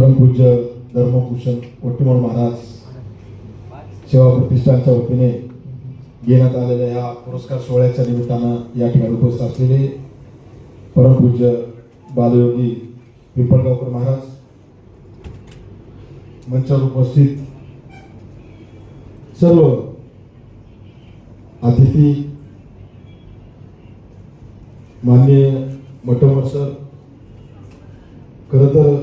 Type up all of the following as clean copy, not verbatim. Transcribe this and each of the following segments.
परमपूज्य धर्मभूषण वट्टीमोड महाराज सेवा प्रतिष्ठानच्या वतीने घेण्यात आलेल्या या पुरस्कार सोहळ्याच्या निमित्तानं या ठिकाणी उपस्थित असलेले परमपूज्य बालयोगी पिंपळगावकर महाराज, मंचावर उपस्थित सर्व अतिथी, माननीय मटोमर सर, खरं तर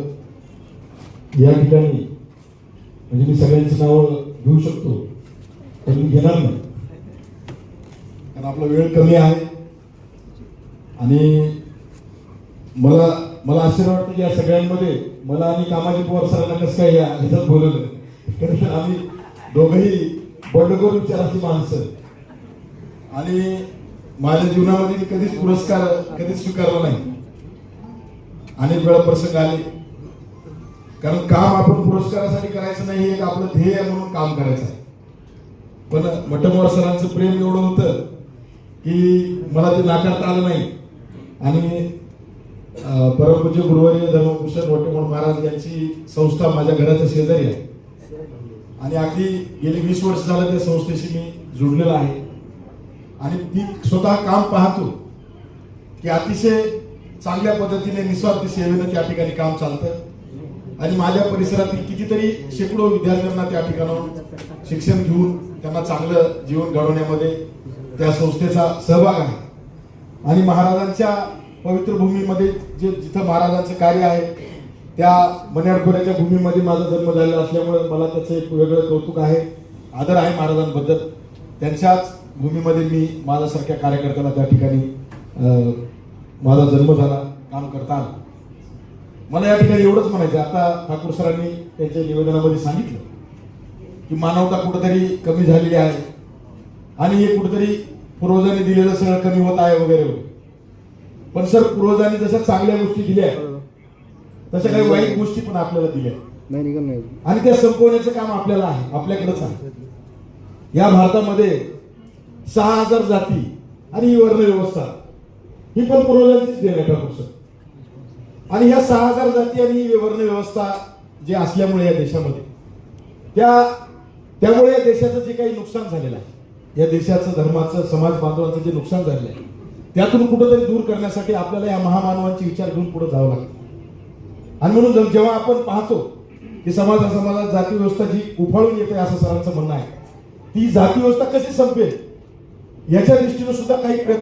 या ठिकाणी म्हणजे मी सगळ्यांची नावं घेऊ शकतो पण मी घेणार नाही, कारण आपला वेळ कमी आहे. आणि मला आश्चर्य वाटतं की या सगळ्यांमध्ये मला आणि कामाजी पवार सरांना कसं काय या ह्याच्यात बोलवलं, कारण आम्ही दोघंही बंडखोर विचाराची माणसं आणि माझ्या जीवनामध्ये मी कधीच पुरस्कार स्वीकारला नाही. अनेक वेळा प्रसंग आले, कारण काम आपण पुरस्कारासाठी करायचं नाही, एक आपलं ध्येय म्हणून काम करायचं आहे. पण मटमवार सरांचं प्रेम एवढं होतं की मला ते नाकारता आलं नाही. आणि परमपूज्य गुरुवर्य धर्मभूषण वट्टीमोड महाराज यांची संस्था माझ्या घराच्या शेजारी आहे आणि अगदी गेली 20 वर्ष झालं त्या संस्थेशी मी जुडलेला आहे. आणि ती स्वतः काम पाहतो की अतिशय चांगल्या पद्धतीने निस्वार्थी सेवेनं त्या ठिकाणी काम चालतं आणि माझ्या परिसरातील कितीतरी शेकडो विद्यार्थ्यांना त्या ठिकाणाहून शिक्षण घेऊन त्यांना चांगलं जीवन घडवण्यामध्ये त्या संस्थेचा सहभाग आहे. आणि महाराजांच्या पवित्र भूमीमध्ये जिथं महाराजांचं कार्य आहे त्या मण्यारखोऱ्याच्या भूमीमध्ये माझा जन्म झालेला असल्यामुळे मला त्याचं एक वेगळं कौतुक आहे, आदर आहे महाराजांबद्दल. त्यांच्याच भूमीमध्ये मी माझ्यासारख्या कार्यकर्त्याला त्या ठिकाणी माझा जन्म झाला, काम करता आलं. मला या ठिकाणी एवढंच म्हणायचं, आता ठाकूर सरांनी त्यांच्या निवेदनामध्ये सांगितलं की मानवता कुठेतरी कमी झालेली आहे आणि हे कुठेतरी पूर्वजांनी दिलेलं सगळं कमी होत आहे वगैरे वगैरे. पण सर, पूर्वजांनी जशा चांगल्या गोष्टी दिल्या तशा काही वाईट गोष्टी पण आपल्याला दिल्या आणि त्या संपवण्याचं काम आपल्याला आहे, आपल्याकडेच आहे. या भारतामध्ये 6000 जाती आणि ही वर्ण व्यवस्था ही पण पूर्वजांचीच देण आहे ठाकूर सर. आणि ह्या 6000 जाती आणि ही वर्ण व्यवस्था जे असल्यामुळे या देशामध्ये त्यामुळे या देशाचं जे काही नुकसान झालेलं आहे, या देशाचं धर्माचं समाज बांधवांचं जे नुकसान झालेलं आहे त्यातून कुठेतरी दूर करण्यासाठी आपल्याला या महामानवांचे विचार घेऊन पुढे जावं लागतं. आणि म्हणून जेव्हा आपण पाहतो की समाजात जाती व्यवस्था जी उफाळून येते असं सरांचं म्हणणं आहे, ती जाती व्यवस्था कशी संपेल याच्या दृष्टीने सुद्धा काही